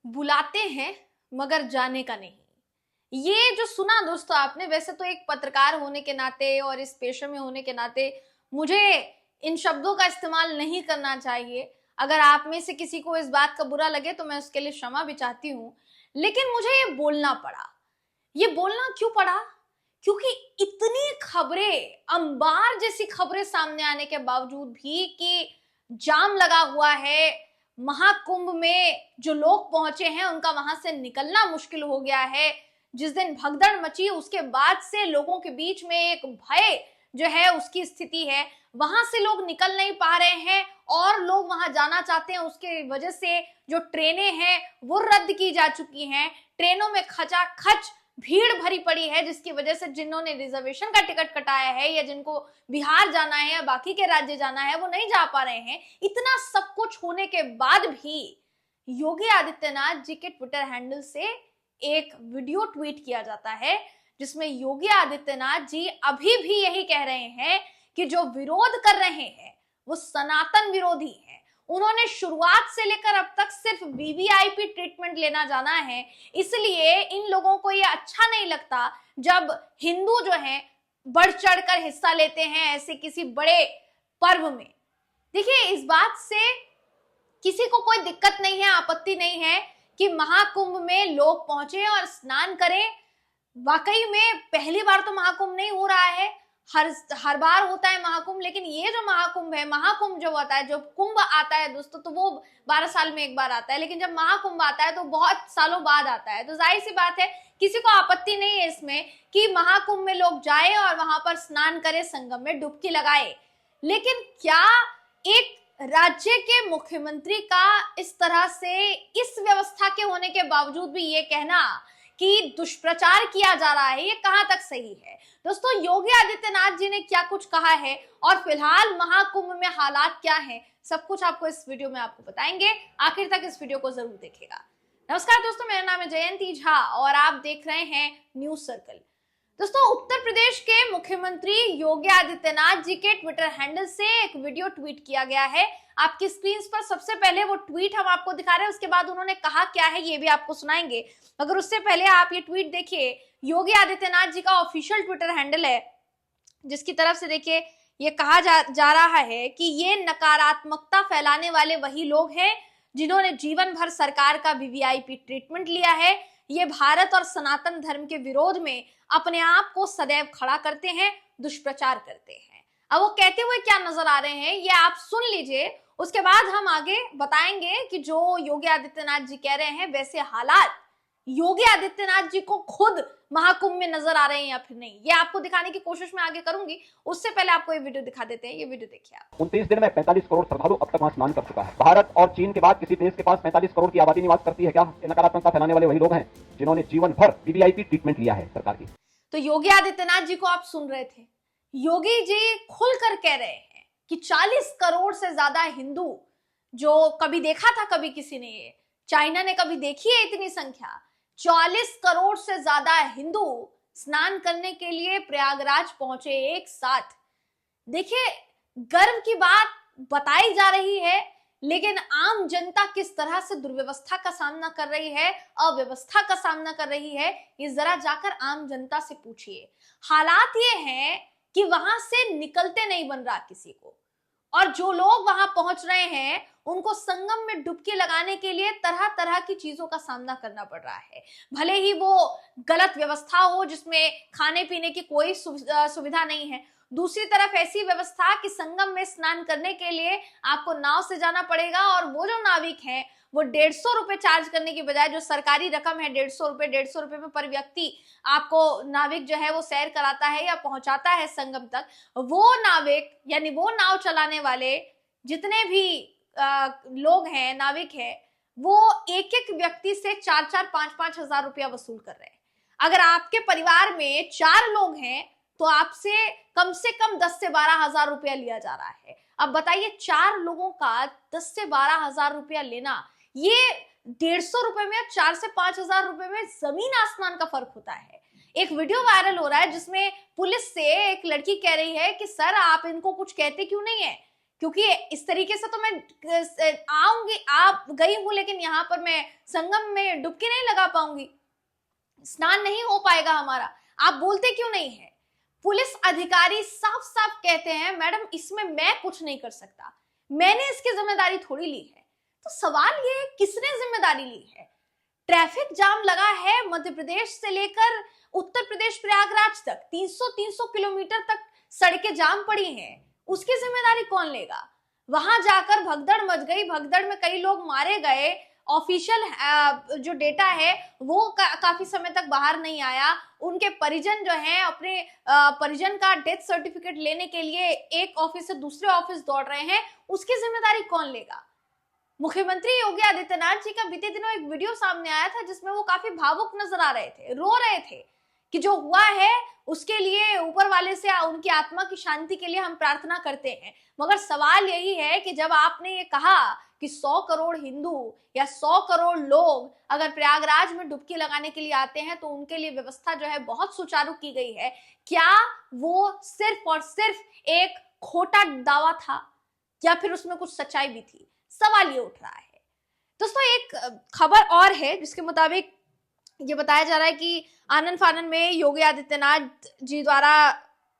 बुलाते हैं मगर जाने का नहीं। ये जो सुना दोस्तों आपने, वैसे तो एक पत्रकार होने के नाते और इस पेशे में होने के नाते मुझे इन शब्दों का इस्तेमाल नहीं करना चाहिए। अगर आप में से किसी को इस बात का बुरा लगे तो मैं उसके लिए क्षमा भी चाहती हूँ, लेकिन मुझे ये बोलना पड़ा। ये बोलना क्यों पड़ा? क्योंकि इतनी खबरें, अंबार जैसी खबरें सामने आने के बावजूद भी कि जाम लगा हुआ है, महाकुंभ में जो लोग पहुंचे हैं उनका वहां से निकलना मुश्किल हो गया है। जिस दिन भगदड़ मची उसके बाद से लोगों के बीच में एक भय जो है उसकी स्थिति है, वहां से लोग निकल नहीं पा रहे हैं और लोग वहां जाना चाहते हैं। उसके वजह से जो ट्रेनें हैं वो रद्द की जा चुकी हैं। ट्रेनों में खचाखच भीड़ भरी पड़ी है, जिसकी वजह से जिन्होंने रिजर्वेशन का टिकट कटाया है या जिनको बिहार जाना है या बाकी के राज्य जाना है वो नहीं जा पा रहे हैं। इतना सब कुछ होने के बाद भी योगी आदित्यनाथ जी के ट्विटर हैंडल से एक वीडियो ट्वीट किया जाता है जिसमें योगी आदित्यनाथ जी अभी भी यही कह रहे हैं कि जो विरोध कर रहे हैं वो सनातन विरोधी है। उन्होंने शुरुआत से लेकर अब तक सिर्फ वीवीआईपी ट्रीटमेंट लेना जाना है, इसलिए इन लोगों को ये अच्छा नहीं लगता जब हिंदू जो हैं बढ़ चढ़कर हिस्सा लेते हैं ऐसे किसी बड़े पर्व में। देखिए, इस बात से किसी को कोई दिक्कत नहीं है, आपत्ति नहीं है कि महाकुंभ में लोग पहुंचे और स्नान करें। वाकई में पहली बार तो महाकुंभ नहीं हो रहा है, हर बार होता है महाकुंभ, लेकिन ये जो महाकुंभ है, महाकुंभ जो होता है, जो कुंभ आता है दोस्तों, तो वो 12 साल में एक बार आता है, लेकिन जब महाकुंभ आता है तो बहुत सालों बाद आता है। तो जाहिर सी बात है किसी को आपत्ति नहीं है इसमें कि महाकुंभ में लोग जाए और वहां पर स्नान करे, संगम में डुबकी लगाए। लेकिन क्या एक राज्य के मुख्यमंत्री का इस तरह से, इस व्यवस्था के होने के बावजूद भी ये कहना कि दुष्प्रचार किया जा रहा है, ये कहां तक सही है? दोस्तों, योगी आदित्यनाथ जी ने क्या कुछ कहा है और फिलहाल महाकुंभ में हालात क्या हैं, सब कुछ आपको इस वीडियो में आपको बताएंगे। आखिर तक इस वीडियो को जरूर देखिएगा। नमस्कार दोस्तों, मेरा नाम है जयंती झा और आप देख रहे हैं न्यूज सर्कल। दोस्तों, उत्तर प्रदेश के मुख्यमंत्री योगी आदित्यनाथ जी के ट्विटर हैंडल से एक वीडियो ट्वीट किया गया है। आपकी स्क्रीन पर सबसे पहले वो ट्वीट हम आपको दिखा रहे हैं, उसके बाद उन्होंने कहा क्या है ये भी आपको सुनाएंगे। मगर उससे पहले आप ये ट्वीट देखिए। योगी आदित्यनाथ जी का ऑफिशियल ट्विटर हैंडल है, जिसकी तरफ से देखिए ये कहा जा रहा है कि ये नकारात्मकता फैलाने वाले वही लोग हैं जिन्होंने जीवन भर सरकार का वीवीआईपी ट्रीटमेंट लिया है। ये भारत और सनातन धर्म के विरोध में अपने आप को सदैव खड़ा करते हैं, दुष्प्रचार करते हैं। अब वो कहते हुए क्या नजर आ रहे हैं ये आप सुन लीजिए, उसके बाद हम आगे बताएंगे कि जो योगी आदित्यनाथ जी कह रहे हैं वैसे हालात योगी आदित्यनाथ जी को खुद महाकुंभ में नजर आ रहे हैं या फिर नहीं, ये आपको दिखाने की कोशिश मैं आगे करूंगी। उससे पहले आपको ये वीडियो दिखा देते हैं। ये वीडियो देखिए आप। 29 दिन में 45 करोड़ श्रद्धालु अब तक वहां स्नान कर चुका है। भारत और चीन के बाद किसी देश के पास 45 करोड़ की आबादी निवास करती है क्या? नकारात्मकता फैलाने वाले वही लोग हैं जिन्होंने जीवन भर वीवीआईपी ट्रीटमेंट लिया है सरकार की। तो योगी आदित्यनाथ जी को आप सुन रहे थे, योगी जी खुलकर कह रहे हैं कि 40 करोड़ से ज्यादा हिंदू, जो कभी देखा था कभी किसी ने, ये चाइना ने कभी देखी है इतनी संख्या, 40 करोड़ से ज्यादा हिंदू स्नान करने के लिए प्रयागराज पहुंचे एक साथ। देखिए, गर्व की बात बताई जा रही है, लेकिन आम जनता किस तरह से दुर्व्यवस्था का सामना कर रही है, अव्यवस्था का सामना कर रही है, ये जरा जाकर आम जनता से पूछिए। हालात ये हैं कि वहां से निकलते नहीं बन रहा किसी को, और जो लोग वहां पहुंच रहे हैं उनको संगम में डुबकी लगाने के लिए तरह तरह की चीजों का सामना करना पड़ रहा है। भले ही वो गलत व्यवस्था हो जिसमें खाने पीने की कोई सुविधा नहीं है, दूसरी तरफ ऐसी व्यवस्था कि संगम में स्नान करने के लिए आपको नाव से जाना पड़ेगा और वो जो नाविक हैं वो 150 रुपए चार्ज करने की बजाय, जो सरकारी रकम है 150 रुपए में पर व्यक्ति आपको नाविक जो है वो सैर कराता है या पहुंचाता है संगम तक, वो नाविक यानी वो नाव चलाने वाले जितने भी लोग हैं, नाविक है, वो एक एक व्यक्ति से 4-5 हजार रुपया वसूल कर रहे हैं। अगर आपके परिवार में 4 लोग हैं तो आपसे कम 10 से 12 हजार रुपया लिया जा रहा है। अब बताइए, 4 लोगों का 10 से 12 हजार रुपया लेना, ये 150 रुपए में 4 से 5 हजार रुपए में जमीन आसमान का फर्क होता है। एक वीडियो वायरल हो रहा है जिसमें पुलिस से एक लड़की कह रही है कि सर आप इनको कुछ कहते क्यों नहीं है, क्योंकि इस तरीके से तो मैं आऊंगी, आप गई हूं, लेकिन यहाँ पर मैं संगम में डुबकी नहीं लगा पाऊंगी, स्नान नहीं हो पाएगा हमारा। आप बोलते क्यों नहीं है? पुलिस अधिकारी साफ साफ कहते हैं मैडम इसमें मैं कुछ नहीं कर सकता, मैंने इसकी जिम्मेदारी थोड़ी ली है। तो सवाल ये, किसने जिम्मेदारी ली है? ट्रैफिक जाम लगा है मध्य प्रदेश से लेकर उत्तर प्रदेश प्रयागराज तक, 300 किलोमीटर तक सड़कें जाम पड़ी हैं, उसकी जिम्मेदारी कौन लेगा? वहां जाकर भगदड़ मच गई, भगदड़ में कई लोग मारे गए, ऑफिशियल जो डेटा है वो काफी समय तक बाहर नहीं आया। उनके परिजन जो हैं अपने परिजन का डेथ सर्टिफिकेट लेने के लिए एक ऑफिस से दूसरे ऑफिस दौड़ रहे हैं, उसकी जिम्मेदारी कौन लेगा? मुख्यमंत्री योगी आदित्यनाथ जी का बीते दिनों एक वीडियो सामने आया था जिसमें वो काफी भावुक नजर आ रहे थे, रो रहे थे कि जो हुआ है उसके लिए ऊपर वाले से उनकी आत्मा की शांति के लिए हम प्रार्थना करते हैं। मगर सवाल यही है कि जब आपने ये कहा कि 100 करोड़ हिंदू या 100 करोड़ लोग अगर प्रयागराज में डुबकी लगाने के लिए आते हैं तो उनके लिए व्यवस्था जो है बहुत सुचारू की गई है, क्या वो सिर्फ और सिर्फ एक खोटा दावा था या फिर उसमें कुछ सच्चाई भी थी? सवाल ये उठ रहा है। दोस्तों एक खबर और है जिसके मुताबिक ये बताया जा रहा है कि आनंद फानन में योगी आदित्यनाथ जी द्वारा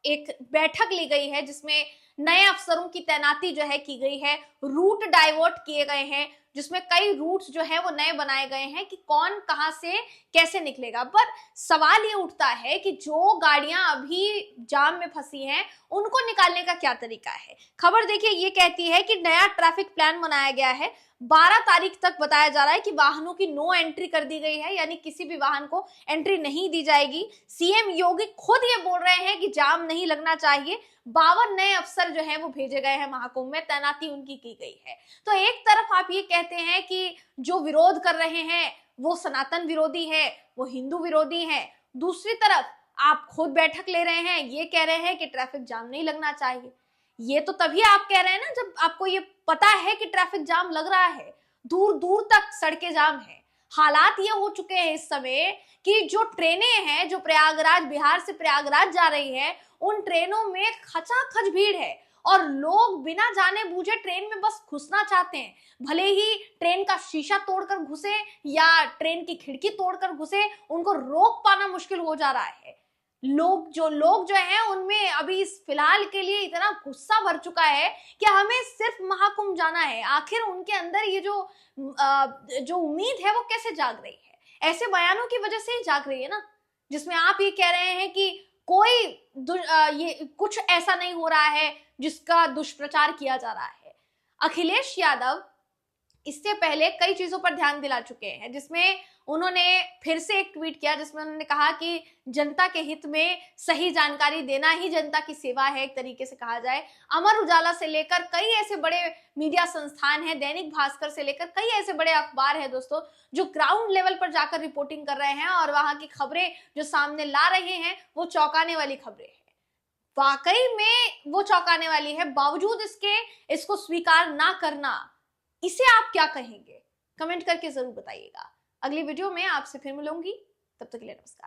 एक बैठक ली गई है जिसमें नए अफसरों की तैनाती जो है की गई है, रूट डाइवर्ट किए गए हैं, जिसमें कई रूट्स जो है वो नए बनाए गए हैं कि कौन कहां से कैसे निकलेगा। पर सवाल ये उठता है कि जो गाड़ियां अभी जाम में फंसी हैं उनको निकालने का क्या तरीका है। खबर देखिए ये कहती है कि नया ट्रैफिक प्लान बनाया गया है, 12 तारीख तक बताया जा रहा है कि वाहनों की नो एंट्री कर दी गई है, यानी किसी भी वाहन को एंट्री नहीं दी जाएगी। सीएम योगी खुद ये बोल रहे हैं कि जाम नहीं लगना चाहिए। 52 नए अफसर जो हैं वो भेजे गए हैं, महाकुंभ में तैनाती उनकी की गई है। तो एक तरफ आप ये कहते हैं कि जो विरोध कर रहे हैं वो सनातन विरोधी है, वो हिंदू विरोधी है, दूसरी तरफ आप खुद बैठक ले रहे हैं, ये कह रहे हैं कि ट्रैफिक जाम नहीं लगना चाहिए। ये तो तभी आप कह रहे हैं ना जब आपको ये पता है कि ट्रैफिक जाम लग रहा है, दूर दूर तक सड़कें जाम है। हालात ये हो चुके हैं इस समय कि जो ट्रेनें हैं जो प्रयागराज, बिहार से प्रयागराज जा रही है, उन ट्रेनों में खचाखच भीड़ है और लोग बिना जाने बूझे ट्रेन में बस घुसना चाहते हैं। भले ही ट्रेन का शीशा तोड़कर घुसे या ट्रेन की खिड़की तोड़कर घुसे, उनको रोक पाना मुश्किल हो जा रहा है। लोग जो हैं उनमें अभी इस फिलहाल के लिए इतना गुस्सा भर चुका है कि हमें सिर्फ महाकुंभ जाना है। आखिर उनके अंदर ये जो उम्मीद है वो कैसे जाग रही है? ऐसे बयानों की वजह से ही जाग रही है ना, जिसमें आप ये कह रहे हैं कि कोई ये कुछ ऐसा नहीं हो रहा है जिसका दुष्प्रचार किया जा रहा है। अखिलेश यादव इससे पहले कई चीजों पर ध्यान दिला चुके हैं, जिसमें उन्होंने फिर से एक ट्वीट किया जिसमें उन्होंने कहा कि जनता के हित में सही जानकारी देना ही जनता की सेवा है, एक तरीके से कहा जाए। अमर उजाला से लेकर कई ऐसे बड़े मीडिया संस्थान हैं, दैनिक भास्कर से लेकर कई ऐसे बड़े अखबार हैं दोस्तों, जो ग्राउंड लेवल पर जाकर रिपोर्टिंग कर रहे हैं और वहां की खबरें जो सामने ला रहे हैं वो चौंकाने वाली खबरें हैं। वाकई में वो चौंकाने वाली है, बावजूद इसको स्वीकार ना करना, इसे आप क्या कहेंगे? कमेंट करके जरूर बताइएगा। अगली वीडियो में आपसे फिर मिलूंगी, तब तक के लिए नमस्कार।